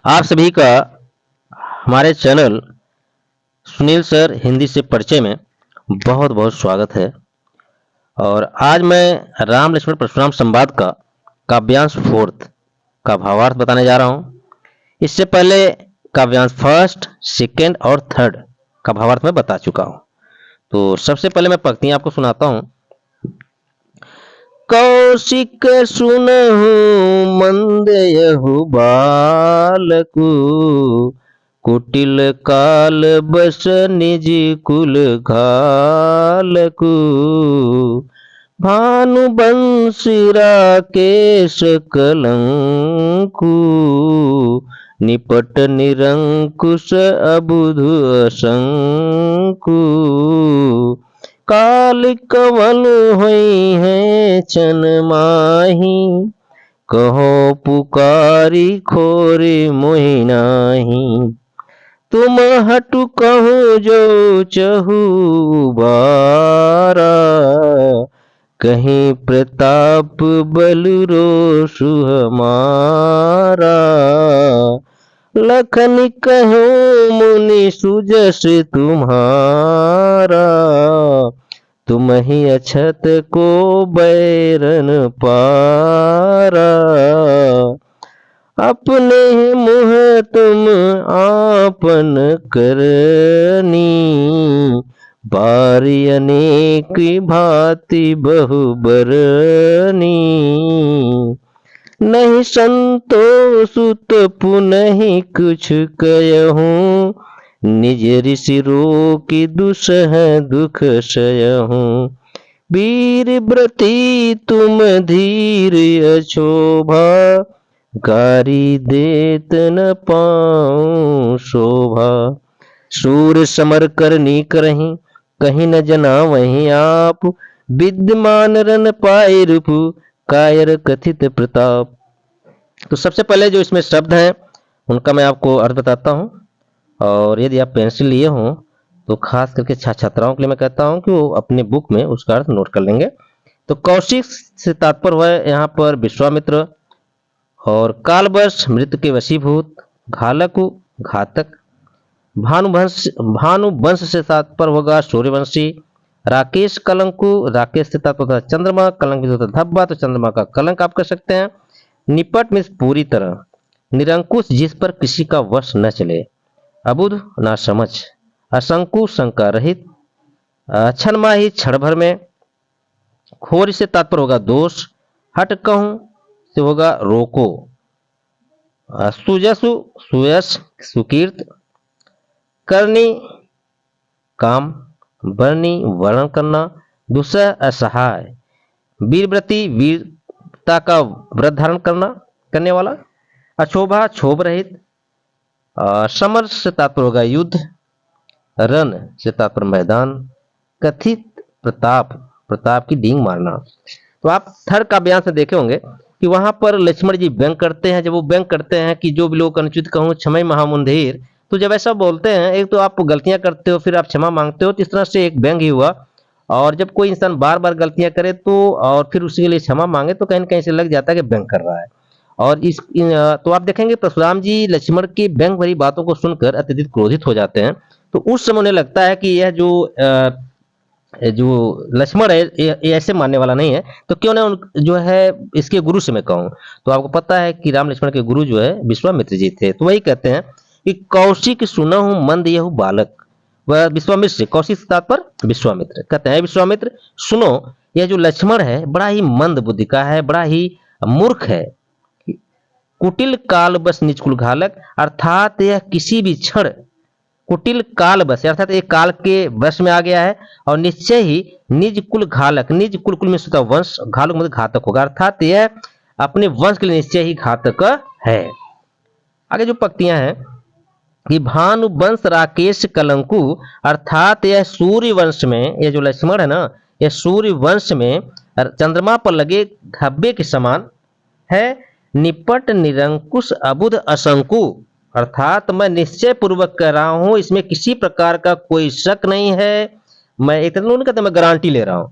आप सभी का हमारे चैनल सुनील सर हिंदी से परिचय में बहुत बहुत स्वागत है। और आज मैं राम लक्ष्मण परशुराम संवाद का काव्यांश फोर्थ का भावार्थ बताने जा रहा हूँ। इससे पहले काव्यांश फर्स्ट, सेकेंड और थर्ड का भावार्थ मैं बता चुका हूँ। तो सबसे पहले मैं पंक्तियाँ आपको सुनाता हूँ। कौशिक सुनहु मंद यहु बालकु, कुटिल काल बस निज कुल घालकु। भानु बंशी राकेश कलंकु, निपट निरंकुश अबुधु असंकु। काल कवल हुई है चन माही, कहो पुकारी खोरे मोहि नाही। तुम हटु कहूँ जो चहु बारा, कहीं प्रताप बलु रोषु हमारा। लखन कहूँ मुनि सुजस तुम्हारा, तुम ही अछत को बैरन पारा। अपने मुँह तुम आपन करनी, बारी अनेक भांति बहु बरनी। नहीं संतोष सुत पुनः कुछ कहूँ, निज ऋषि रोकी दुसह दुख सहूँ। वीर व्रती तुम धीर अशोभा, गारी देत न पाऊँ शोभा। सूर समर करनी करहीं, कहीं न जना वहीं आप। विद्यमान रन पाए रूप, कायर कथित प्रताप। तो सबसे पहले जो इसमें शब्द हैं उनका मैं आपको अर्थ बताता हूँ। और यदि आप पेंसिल लिए हों तो खास करके छात्राओं के लिए मैं कहता हूँ कि वो अपने बुक में उसका अर्थ नोट कर लेंगे। तो कौशिक से तात्पर्य हुआ है यहाँ पर विश्वामित्र, और कालवश मृत्यु के वशीभूत, घालकु घातक। भानुवंश से तात्पर्य होगा सूर्यवंशी। राकेश कलंकु, राकेश से तात्पर्य होता है चंद्रमा, कलंक होता है धब्बा, तो चंद्रमा का कलंक आप कर सकते हैं। निपट में पूरी तरह, निरंकुश जिस पर किसी का वश न चले, अबुध ना समझ, असंकु शंका रहित, क्षणमाही क्षण भर में। खोर से तात्पर्य होगा दोष, हट कहूं से होगा रोको, सुजसु सुयश सुकीर्त, करनी काम, बरनी वर्णन करना, दूसरा असहाय, वीरव्रती वीरता का व्रत धारण करने वाला, अक्षोभा क्षोभ रहित, समर से तात्पर्य होगा युद्ध, रण से तात्पर्य मैदान, कथित प्रताप, प्रताप की डींग मारना। तो आप थर्ड काव्यांश में देखे होंगे कि वहां पर लक्ष्मण जी व्यंग करते हैं। जब वो व्यंग करते हैं कि जो भी लोग अनुचित कहूँ क्षमय महामुंधेर, तो जब ऐसा बोलते हैं, एक तो आप गलतियां करते हो फिर आप क्षमा मांगते हो, तो इस तरह से एक व्यंग ही हुआ। और जब कोई इंसान बार बार गलतियां करे तो और फिर उसके लिए क्षमा मांगे तो कहीं ना कहीं से लग जाता है कि व्यंग कर रहा है। और तो आप देखेंगे परशुराम जी लक्ष्मण की व्यंग भरी बातों को सुनकर अत्यधिक क्रोधित हो जाते हैं। तो उस समय उन्हें लगता है कि यह जो लक्ष्मण है ये ऐसे मानने वाला नहीं है, तो क्यों ना जो है इसके गुरु से मैं कहूँ। तो आपको पता है कि राम लक्ष्मण के गुरु जो है विश्वामित्र जी थे। तो वही कहते हैं कि कौशिक सुनहु मंद यहु बालक, वह विश्वामित्र से, कौशिक से तात्पर्य विश्वामित्र। कहते हैं विश्वामित्र सुनो, यह जो लक्ष्मण है बड़ा ही मंद बुद्धि का है, बड़ा ही मूर्ख है। कुटिल काल बस निज कुल घालक, अर्थात यह किसी भी क्षण कुटिल काल बस, अर्थात एक काल के वश में आ गया है, और निश्चय ही निज कुल घालक, निज कुल कुल में होता वंश, घालक मतलब घातक होगा, अर्थात यह अपने वंश के लिए निश्चय ही घातक है। आगे जो पंक्तियां हैं कि भानु वंश राकेश कलंकु, अर्थात यह सूर्य वंश में, यह जो लक्ष्मण है ना, यह सूर्य वंश में चंद्रमा पर लगे धब्बे के समान है। निपट निरंकुश अबुध असंकु, अर्थात मैं निश्चय पूर्वक कह रहा हूं, इसमें किसी प्रकार का कोई शक नहीं है। मैं एक तरह कहते मैं गारंटी ले रहा हूं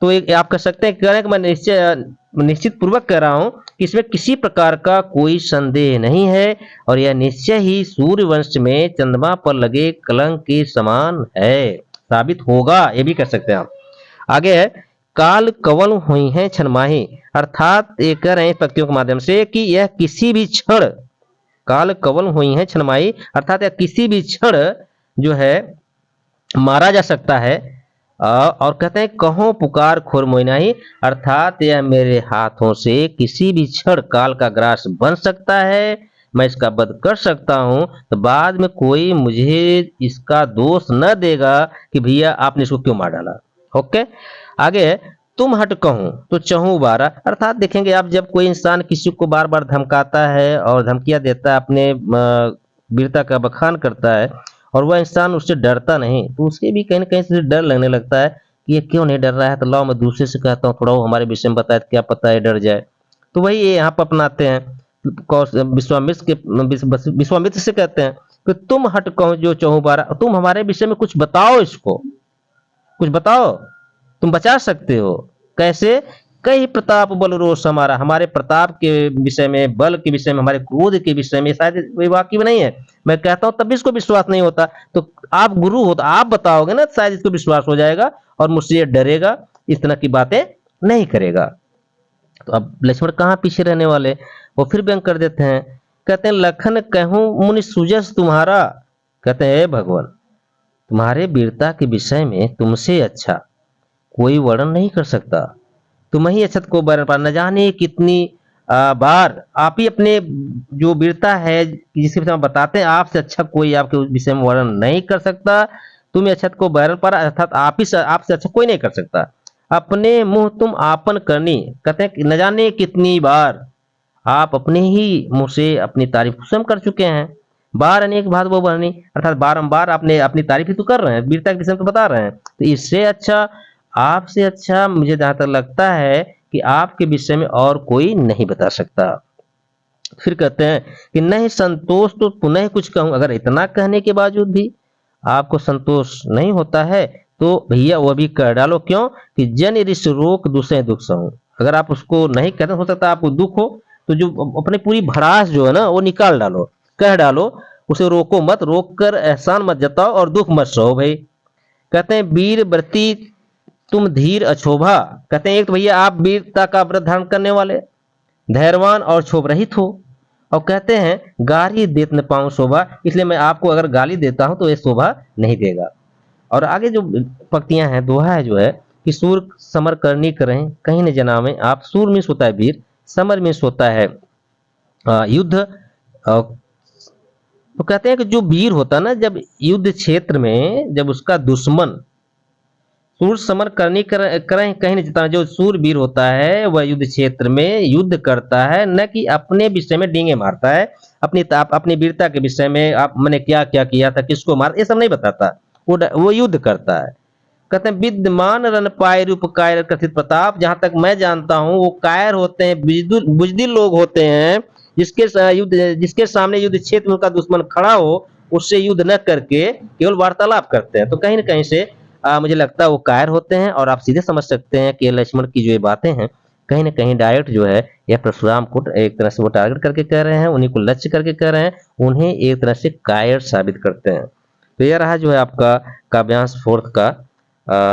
तो एक आप कह सकते हैं, कह रहे हैं कि मैं निश्चित पूर्वक कह रहा हूं कि इसमें किसी प्रकार का कोई संदेह नहीं है, और यह निश्चय ही सूर्यवंश में चंद्रमा पर लगे कलंक के समान है, साबित होगा, ये भी कह सकते हैं आप। आगे है, काल कवल हुई है छनमाही, अर्थात ये कह रहे हैं पंक्तियों के माध्यम से कि यह किसी भी क्षण, काल कवल हुई है छनमाही, अर्थात यह किसी भी क्षण जो है मारा जा सकता है। और कहते हैं कहो पुकार खोर मोइनाही, अर्थात यह मेरे हाथों से किसी भी क्षण काल का ग्रास बन सकता है, मैं इसका वध कर सकता हूं, तो बाद में कोई मुझे इसका दोष न देगा कि भैया आपने इसको क्यों मार डाला। ओके, आगे है, तुम हट कहूं तो चहूं बारा, अर्थात देखेंगे आप जब कोई इंसान किसी को बार बार धमकाता है और धमकियां देता है, अपने वीरता का बखान करता है, और वह इंसान उससे डरता नहीं, तो उसे भी कहीं ना कहीं से डर लगने लगता है कि ये क्यों नहीं डर रहा है, तो लाओ मैं दूसरे से कहता हूँ, थोड़ा वो हमारे विषय में बताए तो क्या पता है डर जाए। तो वही ये यहाँ पर अपनाते हैं, विश्वामित्र से कहते हैं कि तुम हट कहो जो चहु बारा, तुम हमारे विषय में कुछ बताओ, इसको कुछ बताओ, तुम बचा सकते हो कैसे। कई प्रताप बल रोष हमारा, हमारे प्रताप के विषय में, बल के विषय में, हमारे क्रोध के विषय में शायद कोई वाकिफ नहीं है, मैं कहता हूं तब भी इसको विश्वास नहीं होता, तो आप गुरु हो तो आप बताओगे ना, शायद इसको विश्वास हो जाएगा और मुझसे ये डरेगा, इस तरह की बातें नहीं करेगा। तो अब लक्ष्मण कहाँ पीछे रहने वाले, वो फिर व्यंग कर देते हैं, कहते हैं लखन कहूं मुनि सुजस तुम्हारा, कहते हैं हे भगवान, तुम्हारे वीरता के विषय में तुमसे अच्छा कोई वर्णन नहीं कर सकता, तुम ही अक्षत को वर्णन पा, न जाने कितनी बार आप ही अपने जो वीरता है जिसके विषय में बताते हैं, आपसे अच्छा कोई आपके विषय में वर्णन नहीं कर सकता, तुम अक्षत को वर्णन पर, अर्थात आप ही आपसे अच्छा कोई नहीं कर सकता, अपने मुंह तुम आपन करनी, कहते हैं न जाने कितनी बार आप अपने ही मुंह से अपनी तारीफ स्वयं कर चुके हैं, बार अनेक बात वो बरनी, अर्थात बारंबार आपने अपनी तारीफ ही तो कर रहे हैं, वीरता के विषय में तो बता रहे हैं, तो इससे अच्छा, आपसे अच्छा मुझे जहां तक लगता है कि आपके विषय में और कोई नहीं बता सकता। फिर कहते हैं कि नहीं संतोष तो पुनः कुछ कहूं, अगर इतना कहने के बावजूद भी आपको संतोष नहीं होता है तो भैया वो भी कह डालो, क्यों कि जन ऋष रोक दूसरे दुख सहूं, अगर आप उसको नहीं कहते, हो सकता है आपको दुख हो, तो जो अपनी पूरी भड़ास जो है ना वो निकाल डालो, कह डालो, उसे रोको मत, रोक कर एहसान मत जताओ और दुख मत सहो भाई। कहते हैं वीर व्रती तुम धीर अछोभा, कहते हैं एक तो भैया आप वीरता का व्रत धारण करने वाले, धैर्यवान और क्षोभ रहित हो, और कहते हैं गाली देत न पाऊं शोभा, इसलिए मैं आपको अगर गाली देता हूं तो ये शोभा नहीं देगा। और आगे जो पंक्तियां हैं, दोहा है जो है कि सूर समर करनी करें कहीं न जनावे, आप सूर मीन्स होता है वीर, समर मीन्स होता है युद्ध। तो कहते हैं कि जो वीर होता है ना, जब युद्ध क्षेत्र में जब उसका दुश्मन सूर समर करनी करें कहीं नहीं जितना, जो सूरवीर होता है वह युद्ध क्षेत्र में युद्ध करता है, न कि अपने विषय में डींगे मारता है, अपनी वीरता के विषय में आप मैंने क्या क्या किया था, किसको मार, ये सब नहीं बताता, वो युद्ध करता है। कहते हैं विद्यमान रन पाए रूप कायर कथित प्रताप, जहां तक मैं जानता हूं वो कायर होते हैं, बुजदिल लोग होते हैं, जिसके सामने युद्ध क्षेत्र में उनका दुश्मन खड़ा हो उससे युद्ध न करके केवल वार्तालाप करते हैं। तो कहीं ना कहीं से मुझे लगता है वो कायर होते हैं, और आप सीधे समझ सकते हैं कि लक्ष्मण की जो ये बातें हैं कहीं ना कहीं डायरेक्ट जो है यह परशुराम को एक तरह से वो टारगेट करके कह रहे हैं, उन्हीं को लक्ष्य करके कह रहे हैं, उन्हें एक तरह से कायर साबित करते हैं। तो यह रहा जो है आपका काव्यांश 4th का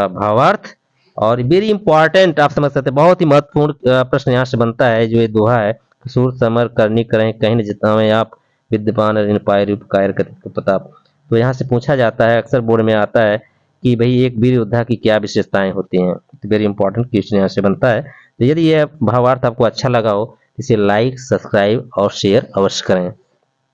भावार्थ, और वेरी इंपॉर्टेंट आप समझ सकते हैं, बहुत ही महत्वपूर्ण प्रश्न यहाँ से बनता है। जो ये दोहा है, सूर समर करनी करें कहीं न जितावें आप, विद्यमान ऋण पाए रूप कायर कथित प्रताप। तो यहाँ से पूछा जाता है, अक्सर बोर्ड में आता है कि भाई एक वीर योद्धा की क्या विशेषताएं होती हैं, तो वेरी इंपॉर्टेंट क्वेश्चन यहाँ से बनता है। तो यदि यह भावार्थ आपको अच्छा लगा हो, इसे लाइक, सब्सक्राइब और शेयर अवश्य करें।